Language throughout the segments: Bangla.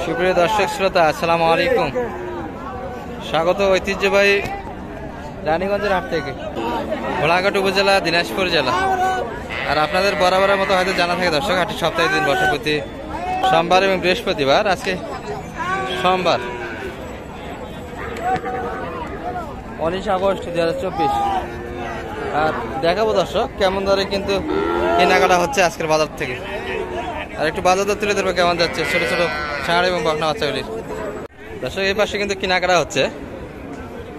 সুপ্রিয় দর্শক শ্রোতা, আসসালামু আলাইকুম। স্বাগত ঐতিহ্যবাহী রানীগঞ্জের হাট থেকে, ঘোড়াঘাট উপজেলা, দিনাজপুর জেলা। আর আপনাদের বরাবরের মতো হয়তো জানা থাকে দর্শক, হাটটি সপ্তাহে দিন বসে প্রতি সোমবার এবং বৃহস্পতিবার। আজকে সোমবার 19 আগস্ট 2024। আর দেখাবো দর্শক কেমন দরে কিন্তু কেনাকাটা হচ্ছে আজকের বাজার থেকে। আর একটু বাজার দর তুলে ধরবো কেমন যাচ্ছে ছোট ছোট ষাঁড় এবং বকনা বাচ্চাগুলির। দর্শক এই পাশে কিন্তু কেনাকাটা হচ্ছে,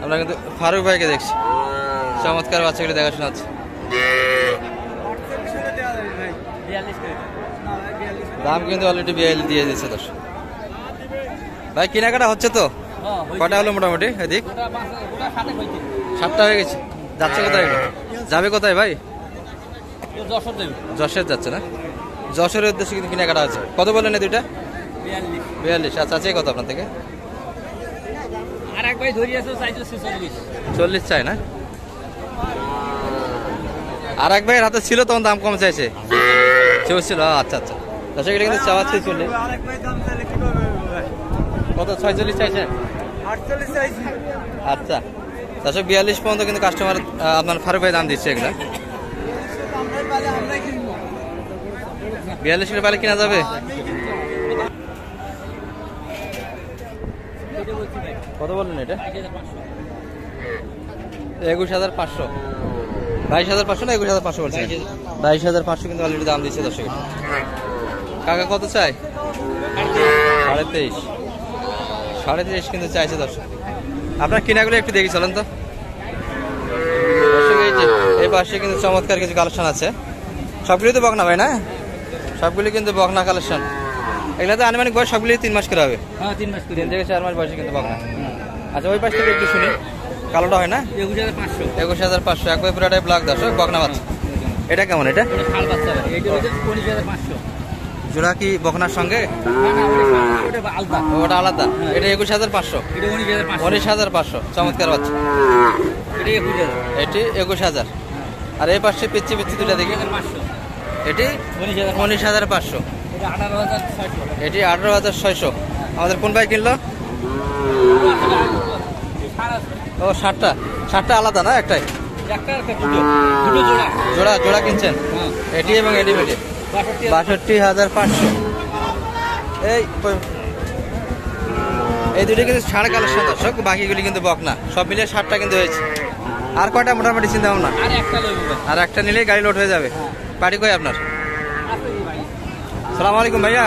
আমরা কিন্তু ফারুক ভাইকে দেখছি, চমৎকার বাচ্চাগুলি দেখাশোনা হচ্ছে। দাম কিন্তু অলরেডি 42 দিয়ে দিচ্ছে দর্শক। ভাই কেনাকাটা হচ্ছে তো? কটা হলো মোটামুটি? এদিক 7টা হয়ে গেছে। যাচ্ছে কোথায়? যাবে কোথায় ভাই? যশোর যাচ্ছে না? যশোরের উদ্দেশ্যে কিন্তু কেনাকাটা আছে। কত বললেন এই দুইটা? 42। আচ্ছা, আছে কত আপনার থেকে? 40 চাই না? আর এক ভাইয়ের হাতে ছিল তখন দাম কম চাইছে, ছিল। আচ্ছা আচ্ছা, দর্শক এটা কিন্তু চাওয়া 46। কত? 46 চাইছে? আচ্ছা দর্শক, 42 পর্যন্ত কিন্তু কাস্টমার আপনার ফারুক ভাই দাম দিচ্ছে। এগুলা 42 করে পালে কিনা যাবে? কত বললেন এটা? 21,500। 22,500 না 21,500 বলছেন? 22,500 কিন্তু অলরেডি দাম দিচ্ছে দর্শক। কাকা কত চাই? 23.5। 23.5 কিন্তু চাইছে দর্শক। আপনার কিনাগুলো একটু দেখি চলেন তো দর্শক। এই পাশে কিন্তু চমৎকার কিছু কালেকশন আছে। সবগুলি তো বকনা ভাই না? সবগুলি কিন্তু বকনা কালেকশন। এগুলো তো আনুমানিক বয়স সবগুলি 3 মাস করে হবে। 3 থেকে 4 মাস বয়সে কিন্তু বকনা। আচ্ছা, ওই পাশ থেকে একটু শুনি। কালোটা হয় না? 21,500। একবার পুরাটাই ব্ল্যাক দর্শক, বকনা বাচ্চা। এটা কেমন? এটা জোড়া কি বকনার সঙ্গে? ওটা আলাদা। এটা 21,500। 19,500। চমৎকার বাচ্চা। এটি 21,000। আর এই পাশে পিচ্ছি পিচ্ছি দুটা দেখি, এটি 19,500। এটি 18,600। আমাদের কোন ভাই কিনলো? ও 60টা আলাদা না? একটাই জোড়া জোড়া কিনছেন? এটি এবং এটি মিলে 62,500। এই দুটো কিন্তু ষাঁড় কালেকশন দর্শক, বাকিগুলি কিন্তু বকনা। সব মিলিয়ে 60টা কিন্তু হয়েছে। আর কয়টা মোটামুটি চিন্তা ভাবনা? আর একটা নিলেই গাড়ি লোড হয়ে যাবে। বাড়ি কই আপনার? সালাম আলাইকুম ভাইয়া,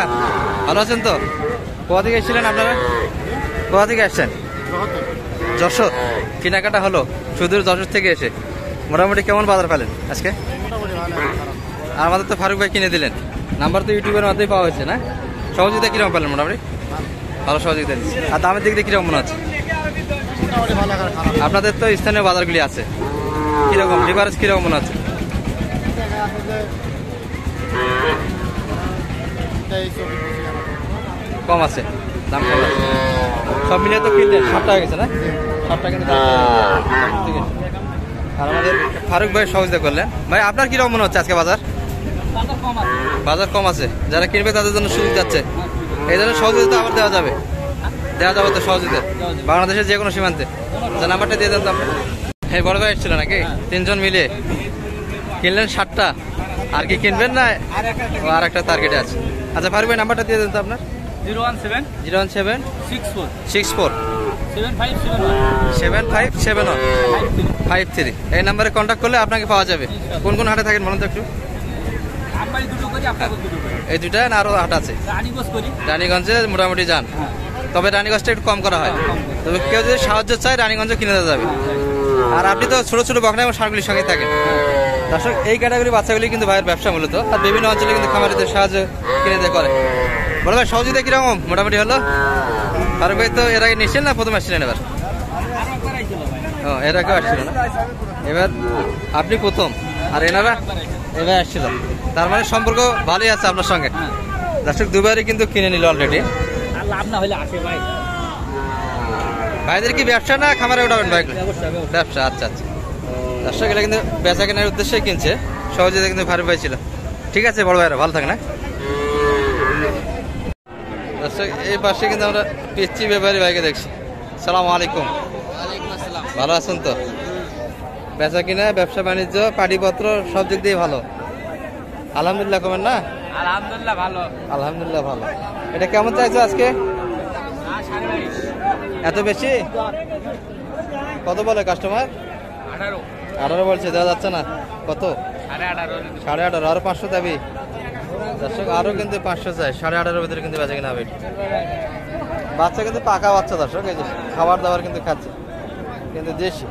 ভালো আছেন তো? কোথা থেকে এসেছিলেন আপনারা? কোথা থেকে আসছেন? যশোর। কেনাকাটা হলো সুদূর যশোর থেকে এসে। মোটামুটি কেমন বাজার পেলেন আজকে? আর আমাদের তো ফারুক ভাই কিনে দিলেন। নাম্বার তো ইউটিউবের মাধ্যমে পাওয়া হয়েছে না? সহযোগিতা কিরকম পেলেন? মোটামুটি ভালো সহযোগিতা দিচ্ছে। আর দামের দিক দিয়ে কিরকম মনে হচ্ছে? আপনাদের তো স্থানীয় বাজারগুলি আছে, কিরকম ডিফারেন্স কিরকম মনে হচ্ছে? কম আছে, দাম কম আছে। সব মিলিয়ে তো কিনলেন 60টা হয়ে গেছে না? 60টা কিন্তু। আর আমাদের ফারুক ভাই সহযোগিতা করলেন। ভাই আপনার কিরকম মনে হচ্ছে আজকে বাজার? বাজার কম আছে। যারা কিনবে তাদের জন্য সুযোগ যাচ্ছে। এই জন্য সহযোগিতা আবার দেওয়া যাবে তো সহযোগিতা বাংলাদেশের যে কোনো সীমান্তে। যে নাম্বারটা দিয়ে দেন তো আপনি। হ্যাঁ, বড় ভাই এসেছিল নাকি? 3 জন মিলিয়ে কিনলেন 60টা। আর কি কিনবেন না? আর একটা টার্গেটে আছে। আচ্ছা ফারুক ভাই নাম্বারটা দিয়ে দেন তো আপনার। 017-64-7571-53। এই নাম্বারে কন্ট্যাক্ট করলে আপনাকে পাওয়া যাবে। কোন কোন হাটে থাকেন বলুন তো একটু? এই দুটা না আরো হাট আছে? রানীগঞ্জে মোটামুটি যান, তবে রানীগঞ্জটা একটু কম করা হয়। তবে কেউ যদি সাহায্য চায় রানীগঞ্জে কিনে দেওয়া যাবে। আর আপনি তো ছোট ছোট বকনা এবং ষাঁড়গুলির সঙ্গে থাকেন দর্শক। এই ক্যাটাগরি বাচ্চাগুলি কিন্তু ভাইয়ের ব্যবসা মূলত। আর বিভিন্ন অঞ্চলে কিন্তু খামারিদের সাহায্য কিনে দিয়ে করে। বড় ভাই সহযোগিতা কিরকম মোটামুটি হলো? ফারুক ভাই তো এর আগে নিচ্ছেন না প্রথম আসছিলেন? এবার এর আগেও আসছিল না? এবার আপনি প্রথম, আর এনারা এবার আসছিল। তার মানে সম্পর্ক ভালোই আছে আপনার সঙ্গে দর্শক। দুবারই কিন্তু কিনে নিল অলরেডি। ভাইদের কি ব্যবসা না খামারে উঠাবেন ভাই? ব্যবসা। আচ্ছা আচ্ছা দর্শক, এটা কিন্তু বেচা কেনার উদ্দেশ্যে কিনছে। সহযোগিতা কিন্তু ফারুক ভাই ছিল। ঠিক আছে বড় ভাইরা, ভালো থাকেন। দর্শক এই পাশে কিন্তু আমরা পিচ্ছি ব্যাপারী ভাইকে দেখছি। সালাম আলাইকুম। ভালো আছেন তো? বেচা কিনা, ব্যবসা বাণিজ্য, পাটিপত্র সব দিক দিয়ে ভালো? আলহামদুলিল্লাহ কমেন না? আলহামদুলিল্লাহ ভালো। আলহামদুলিল্লাহ ভালো। এটা কেমন চাইছো আজকে? এত বেশি? কত বলে কাস্টমার? 18 বলছে, দেওয়া যাচ্ছে না। কত? 18.5। আরো 500 দাবি। দর্শক আরো কিন্তু 500 চাই। 18.5 ভিতরে কিন্তু বেচা কিনা হবে। বাচ্চা কিন্তু পাকা বাচ্চা দর্শক, এই যে খাবার দাবার কিন্তু খাচ্ছে, কিন্তু দেশি।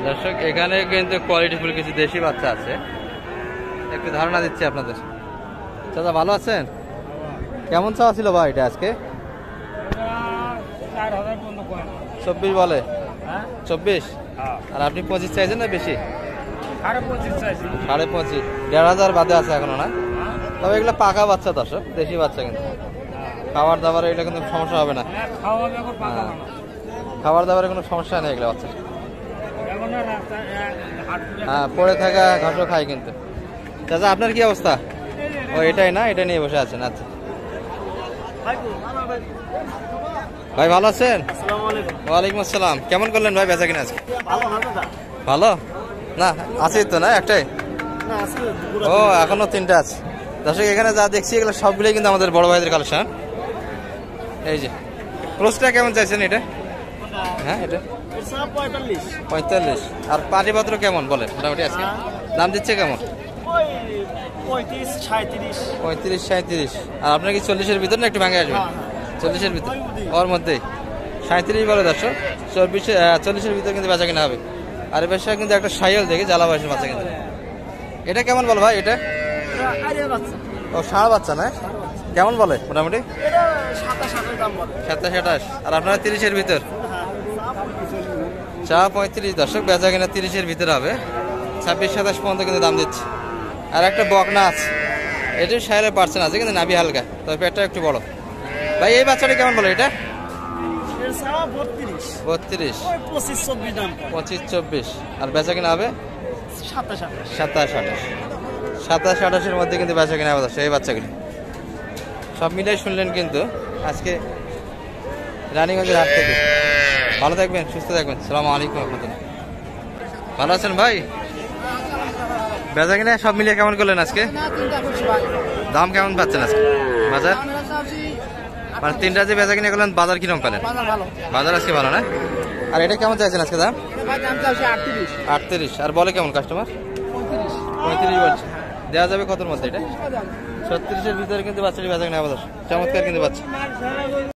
দর্শক এখানে কিন্তু কোয়ালিটিফুল কিছু দেশি বাচ্চা আছে, একটু ধারণা দিচ্ছি আপনাদের। দাদা ভালো আছেন? কেমন চাওয়া ছিল ভাই এটা আজকে? 24 বলে। 24? আর আপনি 25 চাইছেন না বেশি? 25.5। 1,500 বাদে আছে এখনো না? তবে এগুলো পাকা বাচ্চা দর্শক, দেশি বাচ্চা, কিন্তু খাবার দাবারে এটা কিন্তু সমস্যা হবে না। খাবার দাবারে কোনো সমস্যা নেই এগুলো বাচ্চা। হ্যাঁ, পড়ে থাকা ঘাসও খায় কিন্তু। চাচা আপনার কি অবস্থা? ও এটাই না, এটা নিয়ে বসে আছেন। আচ্ছা ভাই ভালো আছেন? ওয়ালাইকুম আসসালাম। কেমন করলেন ভাই বেচা কিনা আজকে? ভালো না? আছে তো না একটাই? ও এখনো 3টা আছে। দর্শক এখানে যা দেখছি এগুলো সবগুলোই কিন্তু আমাদের বড় ভাইদের কালেকশন। এই যে ক্রসটা কেমন চাইছেন এটা? হ্যাঁ এটা 45। আর পাটিপত্র কেমন বলেন মোটামুটি আজকে? দাম দিচ্ছে কেমন? 35-37। আর আপনার কি 40-এর ভিতর না একটু ভাঙে আসবে? 40-এর ভিতর, ওর মধ্যেই 37 বলে দর্শক। 40-এর ভিতর কিন্তু বেচা কিনা হবে। আর এর পাশে কিন্তু একটা সাইকেল দেখি জ্বালা বয়সের বাচ্চা কিন্তু। এটা কেমন বল ভাই? এটা ও ষাঁড় বাচ্চা না? কেমন বলে মোটামুটি? 27-28। আর আপনারা 30-এর ভিতর? চা 35 দর্শক, বেচা কিনা 30-এর ভিতরে হবে। 26-27 পর্যন্ত কিন্তু দাম দিচ্ছে। আর একটা বকনা আছে, এটিও সাইলের পার্সেন্ট আছে, কিন্তু নাভি হালকা, তবে পেটটা একটু বড়। ভাই এই বাচ্চাটা কেমন বলে? এটা 32। 25-24। আর বেচা কিনা হবে 27-28-এর মধ্যে কিন্তু বেচা কিনা হবে এই বাচ্চাগুলি। সব মিলাই শুনলেন কিন্তু আজকে রানীগঞ্জের হাট থেকে। ভালো থাকবেন, সুস্থ থাকবেন। সালাম আলাইকুম। আপনাদের ভালো আছেন ভাই? বেচা কিনা সব মিলিয়ে কেমন করলেন আজকে? দাম কেমন পাচ্ছেন আজকে বাজার? মানে 3টা যে বেচা কিনা করলেন, বাজার কিরকম পেলেন? বাজার আজকে ভালো না? আর এটা কেমন চাইছেন আজকে দাম? 38। আর বলে কেমন কাস্টমার? 35 বলছে। দেওয়া যাবে কতর মধ্যে এটা? 36-এর ভিতরে কিন্তু বাচ্চাটি বেচা কিনা হবে। চমৎকার কিন্তু বাচ্চা।